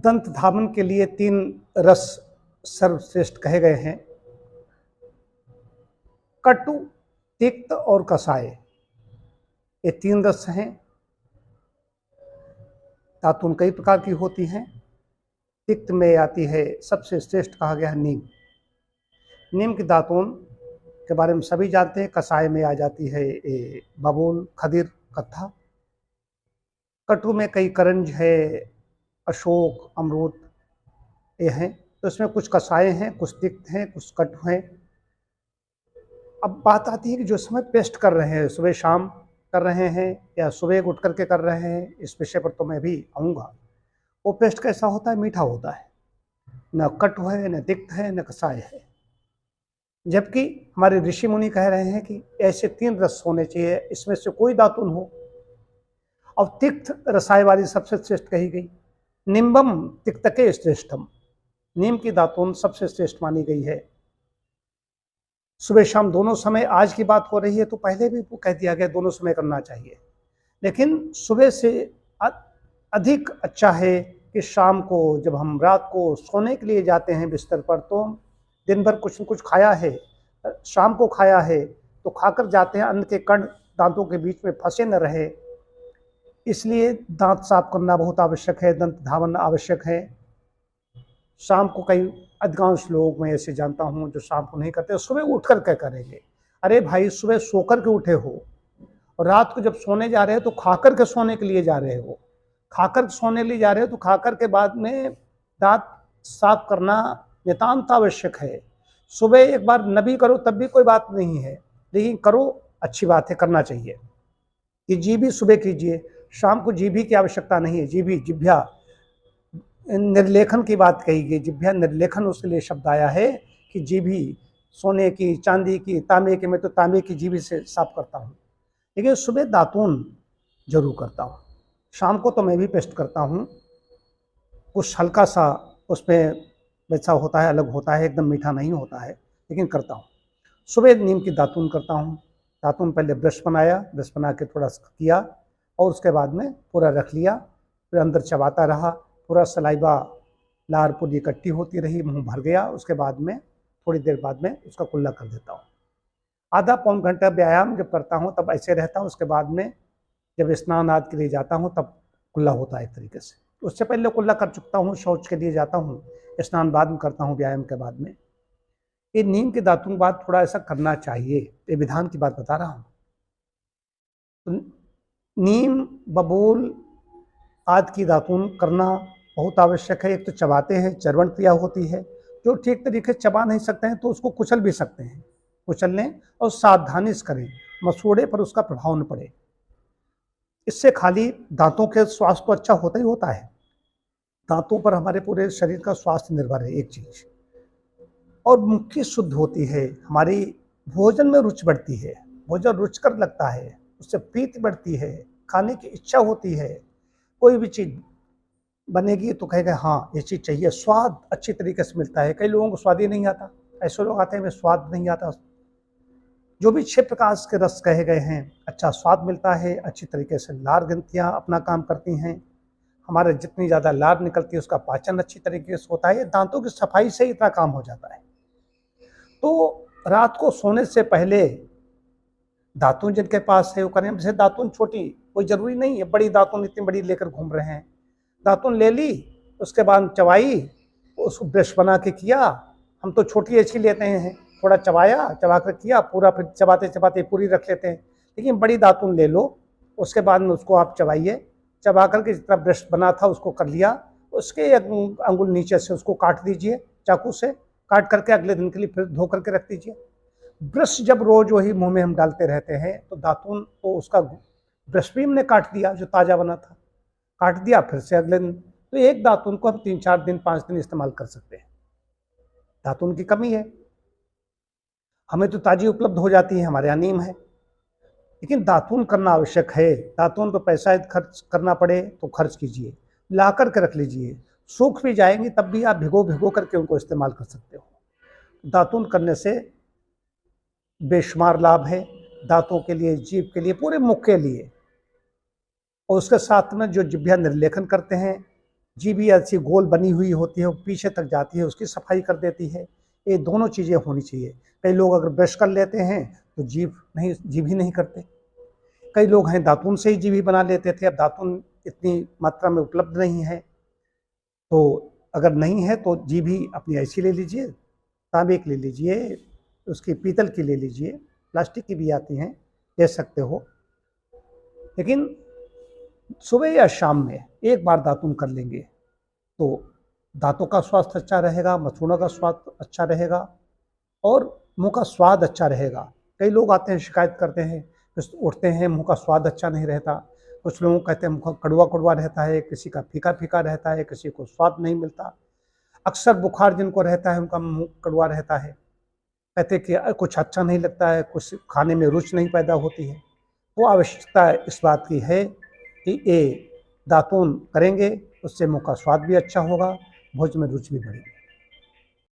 दंत धावन के लिए 3 रस सर्वश्रेष्ठ कहे गए हैं। कटु, तिक्त और कषाय, ये 3 रस हैं। दातून कई प्रकार की होती हैं। तिक्त में आती है, सबसे श्रेष्ठ कहा गया है नीम। नीम की दातून के बारे में सभी जानते हैं। कषाय में आ जाती है बबूल, खदिर, कत्था। कटु में कई करंज है, अशोक, अमरूद, ये हैं। तो इसमें कुछ कषाय हैं, कुछ तिक्त हैं, कुछ कटु हैं। अब बात आती है कि जो समय पेस्ट कर रहे हैं, सुबह शाम कर रहे हैं या सुबह उठ करके कर रहे हैं, इस विषय पर तो मैं भी आऊँगा। वो पेस्ट कैसा होता है? मीठा होता है। न कटु है, न तिक्त है, न कषाय है। जबकि हमारे ऋषि मुनि कह रहे हैं कि ऐसे 3 रस होने चाहिए, इसमें से कोई दातून हो। और तिक्त रसाय वाली सबसे श्रेष्ठ कही गई। निम्बम तिक्तके श्रेष्ठम, नीम की दातून सबसे श्रेष्ठ मानी गई है। सुबह शाम दोनों समय, आज की बात हो रही है तो पहले भी कह दिया गया दोनों समय करना चाहिए, लेकिन सुबह से अधिक अच्छा है कि शाम को, जब हम रात को सोने के लिए जाते हैं बिस्तर पर, तो दिन भर कुछ न कुछ खाया है, शाम को खाया है तो खाकर जाते हैं, अन्न के कण दांतों के बीच में फंसे न रहे। इसलिए दांत साफ करना बहुत आवश्यक है, दंत धावन आवश्यक है। शाम को कई अधिकांश लोग मैं ऐसे जानता हूँ जो शाम को नहीं करते, सुबह उठ कर क्या करेंगे? अरे भाई, सुबह सोकर के उठे हो और रात को जब सोने जा रहे हो तो खाकर के सोने के लिए जा रहे हो, खाकर सोने के लिए जा रहे हो तो खाकर के बाद में दांत साफ करना नितांत आवश्यक है। सुबह एक बार न भी करो तब भी कोई बात नहीं है, लेकिन करो, अच्छी बात है, करना चाहिए। कि जीभी सुबह कीजिए, शाम को जीभी की आवश्यकता नहीं है। जीभी, जिह्वा निर्लेखन की बात कही गई। जिह्वा निर्लेखन उसके लिए शब्द आया है कि जीभी सोने की, चांदी की, तांबे की, मैं तो तांबे की जीभी से साफ करता हूँ, लेकिन सुबह दातून जरूर करता हूँ। शाम को तो मैं भी पेस्ट करता हूँ, कुछ हल्का सा उसमें वैसा होता है, अलग होता है, एकदम मीठा नहीं होता है, लेकिन करता हूँ। सुबह नीम की दातून करता हूँ। दातून पहले ब्रश बनाया, ब्रश बना के थोड़ा किया और उसके बाद में पूरा रख लिया, फिर अंदर चबाता रहा, पूरा सलाइवा, लार पूरी इकट्ठी होती रही, मुंह भर गया। उसके बाद में थोड़ी देर बाद में उसका कुल्ला कर देता हूँ। आधा पौन घंटा व्यायाम जब करता हूँ तब ऐसे रहता हूँ। उसके बाद में जब स्नान आदि के लिए जाता हूँ तब कुल्ला होता है एक तरीके से। उससे पहले कुल्ला कर चुकता हूँ, शौच के लिए जाता हूँ, स्नान बाद में करता हूँ, व्यायाम के बाद में। ये नीम की दातून बात थोड़ा ऐसा करना चाहिए, ये विधान की बात बता रहा हूँ। तो नीम, बबूल आदि की दातून करना बहुत आवश्यक है। एक तो चबाते हैं, चर्वण क्रिया होती है। जो ठीक तरीके से चबा नहीं सकते हैं तो उसको कुचल भी सकते हैं, कुचल लें और सावधानी से करें, मसूड़े पर उसका प्रभाव न पड़े। इससे खाली दांतों के स्वास्थ्य तो अच्छा होता ही होता है, दांतों पर हमारे पूरे शरीर का स्वास्थ्य निर्भर है एक चीज। और मुख्य शुद्ध होती है, हमारी भोजन में रुचि बढ़ती है, भोजन रुचिकर लगता है, उससे प्रीति बढ़ती है, खाने की इच्छा होती है। कोई भी चीज बनेगी तो कहेगा हाँ ये चीज चाहिए, स्वाद अच्छी तरीके से मिलता है। कई लोगों को स्वाद ही नहीं आता, ऐसे लोग आते हैं हमें स्वाद नहीं आता। जो भी 6 प्रकार के रस कहे गए हैं, अच्छा स्वाद मिलता है, अच्छी तरीके से लार ग्रंथियाँ अपना काम करती हैं, हमारे जितनी ज़्यादा लार निकलती है उसका पाचन अच्छी तरीके से होता है, दांतों की सफाई से इतना काम हो जाता है। तो रात को सोने से पहले दातून जिनके पास है वो करें। जैसे दातून छोटी, कोई जरूरी नहीं है बड़ी दातून इतनी बड़ी लेकर घूम रहे हैं। दातून ले ली, उसके बाद चबाई, उसको ब्रश बना के किया। हम तो छोटी ऐसी लेते हैं, थोड़ा चबाया, चबा कर किया पूरा, फिर चबाते चबाते पूरी रख लेते हैं। लेकिन बड़ी दातून ले लो, उसके बाद में उसको आप चबाइए, चबा करके जितना ब्रश बना था उसको कर लिया, उसके अंगुल नीचे से उसको काट दीजिए, चाकू से काट करके अगले दिन के लिए फिर धो करके रख दीजिए। ब्रश जब रोज वही मुंह में हम डालते रहते हैं तो दातून तो उसका ब्रश भी हमने काट दिया, जो ताज़ा बना था काट दिया, फिर से अगले दिन। तो एक दातून को हम 3-4 दिन 5 दिन इस्तेमाल कर सकते हैं। दातून की कमी है, हमें तो ताजी उपलब्ध हो जाती है, हमारे यहाँ नीम है, लेकिन दातून करना आवश्यक है। दातून पर पैसा खर्च करना पड़े तो खर्च कीजिए, ला करके रख लीजिए, सूख भी जाएंगी तब भी आप भिगो भिगो करके उनको इस्तेमाल कर सकते हो। दातून करने से बेशुमार लाभ है, दांतों के लिए, जीभ के लिए, पूरे मुख के लिए। और उसके साथ में जो जिह्वा निर्लेखन करते हैं, जीभ ऐसी गोल बनी हुई होती है, वो पीछे तक जाती है, उसकी सफाई कर देती है। ये दोनों चीज़ें होनी चाहिए। कई लोग अगर ब्रश कर लेते हैं तो जीभ ही नहीं करते। कई लोग हैं दातून से ही जीभ ही बना लेते थे, अब दातून इतनी मात्रा में उपलब्ध नहीं है, तो अगर नहीं है तो जीभ ही अपनी ऐसी ले लीजिए, तांबे की ले लीजिए, उसकी पीतल की ले लीजिए, प्लास्टिक की भी आती हैं, ले सकते हो। लेकिन सुबह या शाम में एक बार दातून कर लेंगे तो दांतों का स्वास्थ्य अच्छा रहेगा, मसूड़ों का स्वास्थ्य अच्छा रहेगा और मुंह का स्वाद अच्छा रहेगा। कई लोग आते हैं शिकायत करते हैं, उठते हैं मुंह का स्वाद अच्छा नहीं रहता, कुछ लोग कहते हैं मुंह का कड़वा कड़वा रहता है, किसी का फीका फीका रहता है, किसी को स्वाद नहीं मिलता। अक्सर बुखार जिनको रहता है उनका मुंह कड़वा रहता है, कहते कि कुछ अच्छा नहीं लगता है, कुछ खाने में रुचि नहीं पैदा होती है। तो आवश्यकता इस बात की है कि ये दातून करेंगे, उससे मुंह का स्वाद भी अच्छा होगा, भोजन में रुचि भी बढ़ेगी।